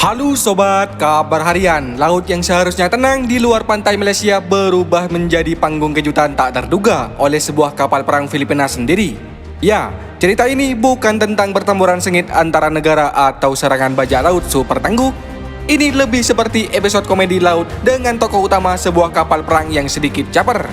Halo sobat, kabar harian. Laut yang seharusnya tenang di luar pantai Malaysia berubah menjadi panggung kejutan tak terduga oleh sebuah kapal perang Filipina sendiri. Ya, cerita ini bukan tentang pertempuran sengit antara negara atau serangan bajak laut super tangguh. Ini lebih seperti episode komedi laut dengan tokoh utama sebuah kapal perang yang sedikit caper.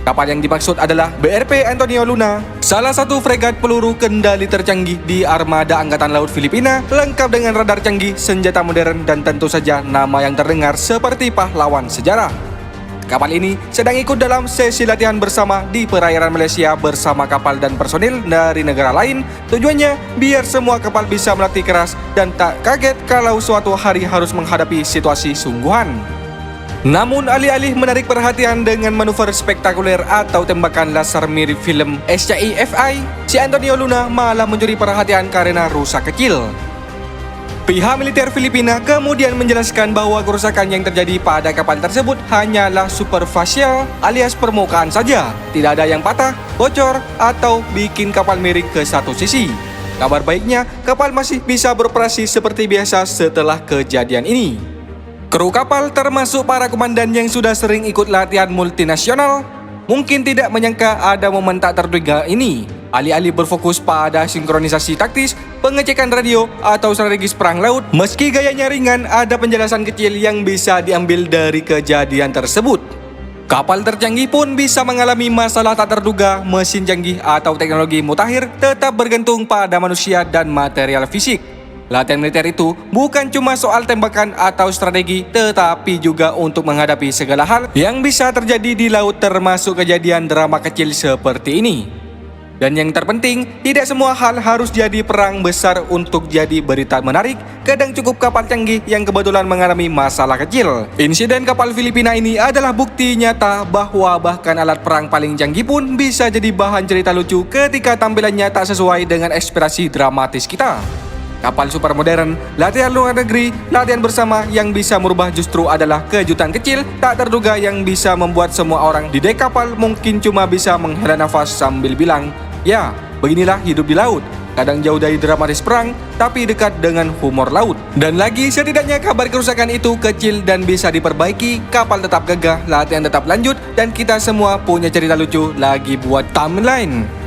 Kapal yang dimaksud adalah BRP Antonio Luna, salah satu fregat peluru kendali tercanggih di armada Angkatan Laut Filipina, lengkap dengan radar canggih, senjata modern, dan tentu saja nama yang terdengar seperti pahlawan sejarah. Kapal ini sedang ikut dalam sesi latihan bersama di perairan Malaysia bersama kapal dan personil dari negara lain. Tujuannya biar semua kapal bisa melatih keras dan tak kaget kalau suatu hari harus menghadapi situasi sungguhan. Namun alih-alih menarik perhatian dengan manuver spektakuler atau tembakan laser mirip film SCIFI, si Antonio Luna malah mencuri perhatian karena rusak kecil. Pihak militer Filipina kemudian menjelaskan bahwa kerusakan yang terjadi pada kapal tersebut hanyalah superficial alias permukaan saja. Tidak ada yang patah, bocor, atau bikin kapal miring ke satu sisi. Kabar baiknya, kapal masih bisa beroperasi seperti biasa setelah kejadian ini. Kru kapal termasuk para komandan yang sudah sering ikut latihan multinasional mungkin tidak menyangka ada momen tak terduga ini. Alih-alih berfokus pada sinkronisasi taktis, pengecekan radio, atau strategis perang laut, meski gayanya ringan, ada penjelasan kecil yang bisa diambil dari kejadian tersebut. Kapal tercanggih pun bisa mengalami masalah tak terduga, mesin canggih atau teknologi mutakhir tetap bergantung pada manusia dan material fisik. Latihan militer itu bukan cuma soal tembakan atau strategi, tetapi juga untuk menghadapi segala hal yang bisa terjadi di laut, termasuk kejadian drama kecil seperti ini. Dan yang terpenting, tidak semua hal harus jadi perang besar untuk jadi berita menarik. Kadang cukup kapal canggih yang kebetulan mengalami masalah kecil. Insiden kapal Filipina ini adalah bukti nyata bahwa bahkan alat perang paling canggih pun bisa jadi bahan cerita lucu ketika tampilannya tak sesuai dengan ekspektasi dramatis kita. Kapal super modern, latihan luar negeri, latihan bersama yang bisa merubah justru adalah kejutan kecil tak terduga yang bisa membuat semua orang di dek kapal mungkin cuma bisa menghela nafas sambil bilang, ya, beginilah hidup di laut. Kadang jauh dari dramatis perang, tapi dekat dengan humor laut. Dan lagi, setidaknya kabar kerusakan itu kecil dan bisa diperbaiki, kapal tetap gagah, latihan tetap lanjut, dan kita semua punya cerita lucu lagi buat timeline.